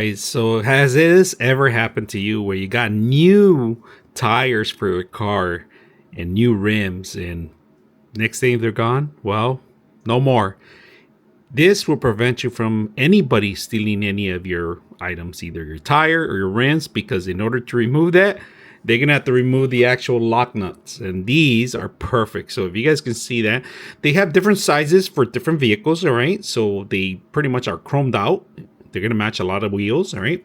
Right, so has this ever happened to you where you got new tires for your car and new rims and next thing they're gone? Well, no more. This will prevent you from anybody stealing any of your items, either your tire or your rims, because in order to remove that, they're gonna have to remove the actual lock nuts. And these are perfect. So if you guys can see that, they have different sizes for different vehicles, all right? So they pretty much are chromed out. They're gonna match a lot of wheels, all right?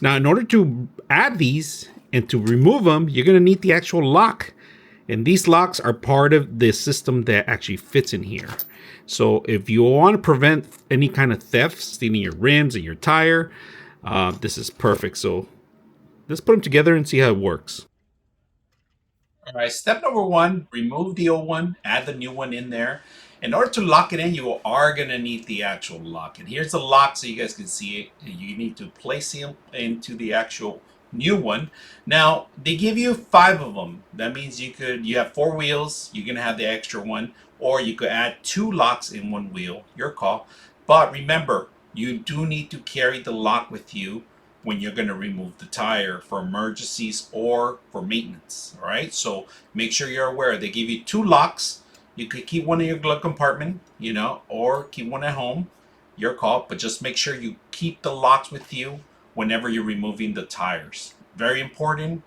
Now, in order to add these and to remove them, you're gonna need the actual lock. And these locks are part of the system that actually fits in here. So if you want to prevent any kind of theft, stealing your rims and your tire, this is perfect. So let's put them together and see how it works. All right, step number one, remove the old one, add the new one in there. In order to lock it in, you are going to need the actual lock. And here's the lock so you guys can see it. You need to place them into the actual new one. Now, they give you 5 of them. That means you have 4 wheels, you're going to have the extra one, or you could add 2 locks in one wheel, your call. But remember, you do need to carry the lock with you when you're going to remove the tire for emergencies or for maintenance. All right, so make sure you're aware. They give you 2 locks. You could keep one in your glove compartment, or keep one at home, your call, but just make sure you keep the locks with you whenever you're removing the tires. Very important.